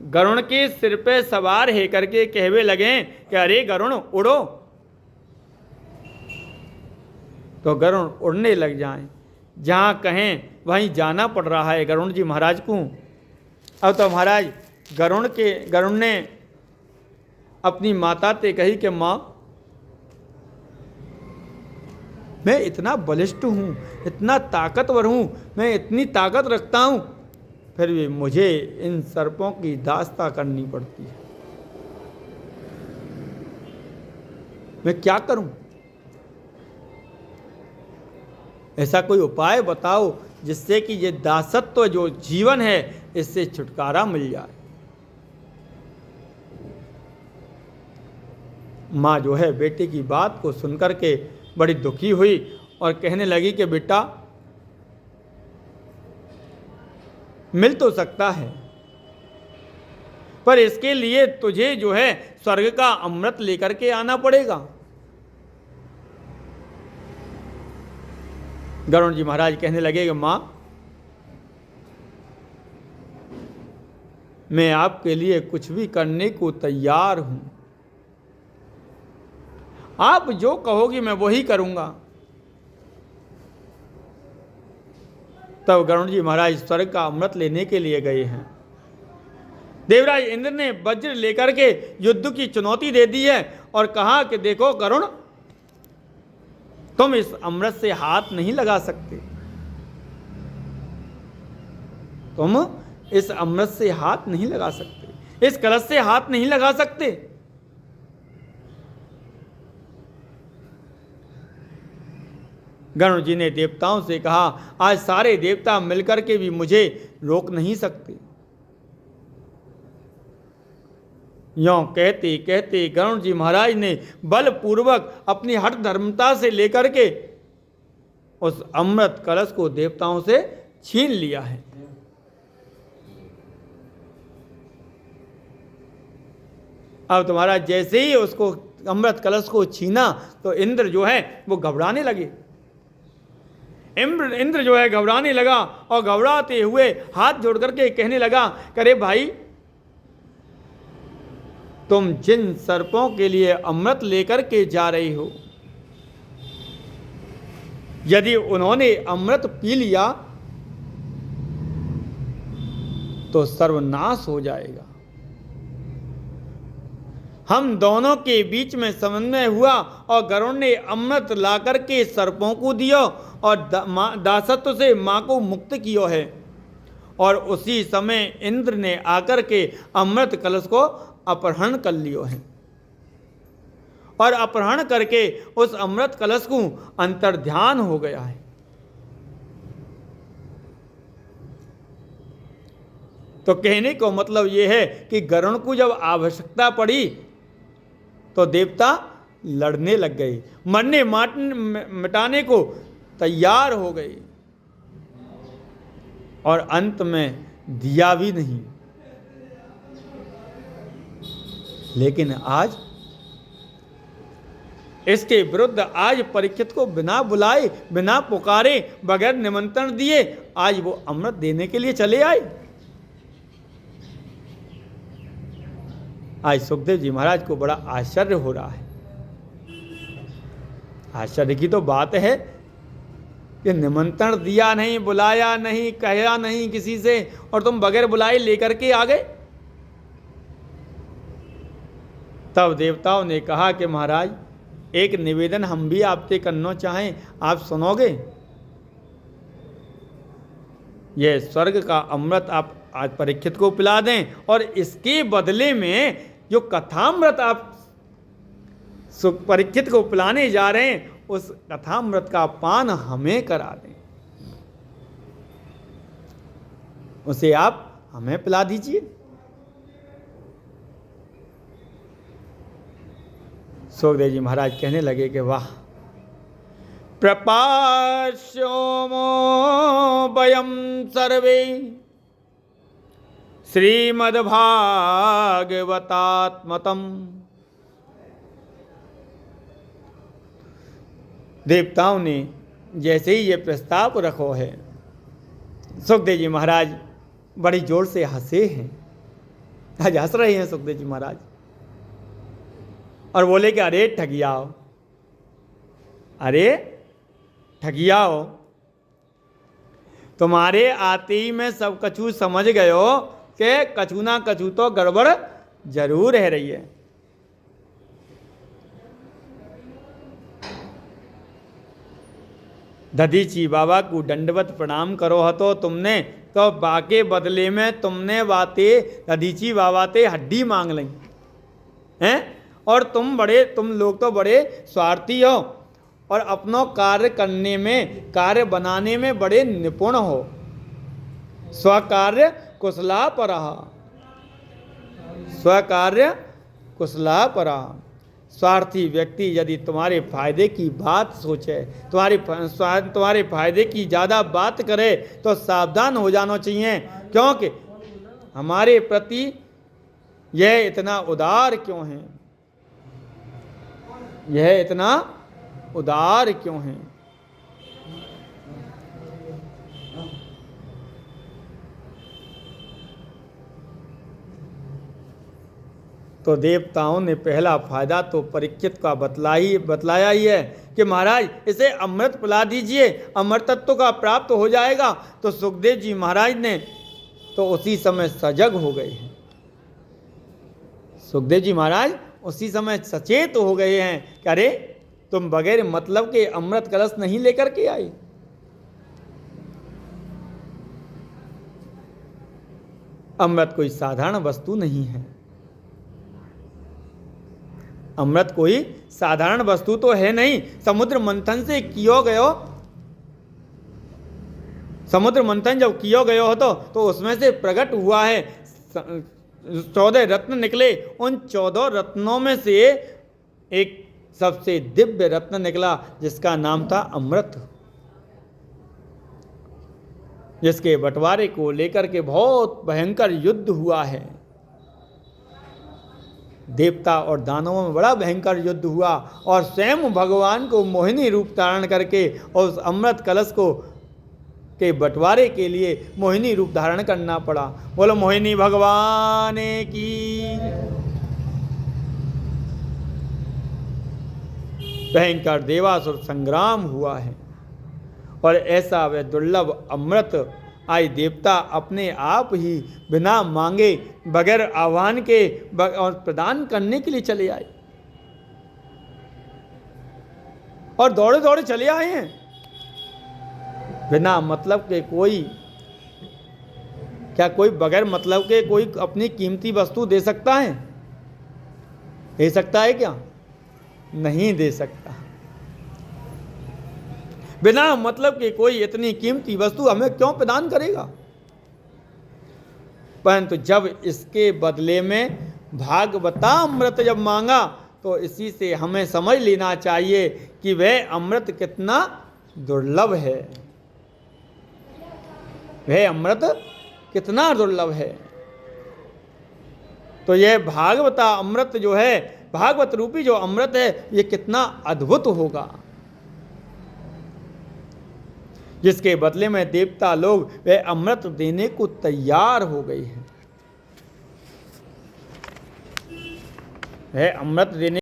गरुण के सिर पे सवार है करके कहवे लगे कि अरे गरुण उड़ो, तो गरुण उड़ने लग जाएं। जहाँ कहें वहीं जाना पड़ रहा है गरुण जी महाराज को। अब तो महाराज गरुण ने अपनी माता से कही कि माँ, मैं इतना बलिष्ठ हूँ, इतना ताकतवर हूँ, मैं इतनी ताकत रखता हूँ, फिर भी मुझे इन सर्पों की दास्ता करनी पड़ती है। मैं क्या करूं? ऐसा कोई उपाय बताओ जिससे कि ये दासत्व जो जीवन है इससे छुटकारा मिल जाए। माँ जो है बेटे की बात को सुनकर के बड़ी दुखी हुई और कहने लगी कि बेटा, मिल तो सकता है, पर इसके लिए तुझे जो है स्वर्ग का अमृत लेकर के आना पड़ेगा। गरुण जी महाराज कहने लगे कि मां, मैं आपके लिए कुछ भी करने को तैयार हूं, आप जो कहोगी मैं वही करूंगा। तब गरुण जी महाराज स्वर्ग का अमृत लेने के लिए गए हैं। देवराज इंद्र ने वज्र लेकर के युद्ध की चुनौती दे दी है और कहा कि देखो गरुण, तुम इस अमृत से हाथ नहीं लगा सकते, तुम इस अमृत से हाथ नहीं लगा सकते, इस कलश से हाथ नहीं लगा सकते। गरुण जी ने देवताओं से कहा, आज सारे देवता मिलकर के भी मुझे रोक नहीं सकते। यों कहते कहते गरुण जी महाराज ने बलपूर्वक अपनी हठ धर्मता से लेकर के उस अमृत कलश को देवताओं से छीन लिया है। अब तुम्हारा जैसे ही उसको अमृत कलश को छीना तो इंद्र जो है वो घबराने लगे। इंद्र जो है घबराने लगा और घबराते हुए हाथ जोड़ करके कहने लगा, करे भाई, तुम जिन सर्पों के लिए अमृत लेकर के जा रही हो, यदि उन्होंने अमृत पी लिया तो सर्वनाश हो जाएगा। हम दोनों के बीच में समन्वय हुआ और गरुण ने अमृत लाकर के सर्पों को दिया और दासत्व से मां को मुक्त किया है। और उसी समय इंद्र ने आकर के अमृत कलश को अपहरण कर लियो है और अपहरण करके उस अमृत कलश को अंतर्ध्यान हो गया है। तो कहने को मतलब यह है कि गरुण को जब आवश्यकता पड़ी तो देवता लड़ने लग गए, मरने मिटाने को तैयार हो गए और अंत में दिया भी नहीं। लेकिन आज इसके विरुद्ध आज परीक्षित को बिना बुलाए, बिना पुकारे, बगैर निमंत्रण दिए आज वो अमृत देने के लिए चले आए। आज सुखदेव जी महाराज को बड़ा आश्चर्य हो रहा है। आश्चर्य की तो बात है कि निमंत्रण दिया नहीं, बुलाया नहीं, कहा नहीं किसी से और तुम बगैर बुलाए लेकर के आ गए। तब देवताओं ने कहा कि महाराज, एक निवेदन हम भी आपसे करना चाहें, आप सुनोगे? यह स्वर्ग का अमृत आप आज परीक्षित को पिला दें और इसके बदले में जो कथामृत आप परीक्षित को पिलाने जा रहे हैं उस कथामृत का पान हमें करा दें, उसे आप हमें पिला दीजिए। सुखदेव जी महाराज कहने लगे कि वाह, प्रपास्योमो वयम सर्वे श्रीमद्भागवतात्मतम। देवताओं ने जैसे ही ये प्रस्ताव रखो है, सुखदेव जी महाराज बड़ी जोर से हंसे हैं। आज हंस रहे हैं सुखदेव जी महाराज और बोले कि अरे ठगियाओ, अरे ठगियाओ, तुम्हारे आते ही में सब कछु समझ गयो कि कछु ना कछु तो गड़बड़ जरूर है रही है। दधीची बाबा को दंडवत प्रणाम करो हतो तुमने, तो बाके बदले में तुमने बातें दधीची बाबा ते हड्डी मांग ली हैं। और तुम लोग तो बड़े स्वार्थी हो और अपनों कार्य करने में, कार्य बनाने में बड़े निपुण हो। स्वकार्य कुशला परः, स्वकार्य कुशला परः। स्वार्थी व्यक्ति यदि तुम्हारे फायदे की बात सोचे, तुम्हारे फायदे की ज़्यादा बात करे तो सावधान हो जाना चाहिए, क्योंकि हमारे प्रति यह इतना उदार क्यों है, यह इतना उदार क्यों है। तो देवताओं ने पहला फायदा तो परीक्षित का बतलाया ही है कि महाराज इसे अमृत पिला दीजिए, अमृतत्व का प्राप्त हो जाएगा। तो सुखदेव जी महाराज ने तो उसी समय सजग हो गए हैं, सुखदेव जी महाराज उसी समय सचेत हो गए हैं कि अरे तुम बगैर मतलब के अमृत कलश नहीं लेकर के आए। अमृत कोई साधारण वस्तु नहीं है, अमृत कोई साधारण वस्तु तो है नहीं। समुद्र मंथन से कियो गयो, समुद्र मंथन जब कियो गयो हो तो उसमें से प्रकट हुआ है 14 रत्न निकले। उन 14 रत्नों में से एक सबसे दिव्य रत्न निकला जिसका नाम था अमृत, जिसके बंटवारे को लेकर के बहुत भयंकर युद्ध हुआ है। देवता और दानवों में बड़ा भयंकर युद्ध हुआ और स्वयं भगवान को मोहिनी रूप धारण करके और उस अमृत कलश को के बंटवारे के लिए मोहिनी रूप धारण करना पड़ा। बोलो मोहिनी भगवान की। भयंकर देवासुर संग्राम हुआ है और ऐसा वह दुर्लभ अमृत आई देवता अपने आप ही बिना मांगे बगैर आह्वान के और प्रदान करने के लिए चले आए और दौड़े दौड़े चले आए हैं। बिना मतलब के क्या कोई बगैर मतलब के कोई अपनी कीमती वस्तु दे सकता है? दे सकता है क्या? नहीं दे सकता। बिना मतलब के कोई इतनी कीमती वस्तु हमें क्यों प्रदान करेगा? परंतु जब इसके बदले में भागवतामृत जब मांगा तो इसी से हमें समझ लेना चाहिए कि वह अमृत कितना दुर्लभ है, वह अमृत कितना दुर्लभ है। तो यह भागवता अमृत जो है, भागवत रूपी जो अमृत है, यह कितना अद्भुत होगा, जिसके बदले में देवता लोग वह अमृत देने को तैयार हो गए हैं। वह अमृत देने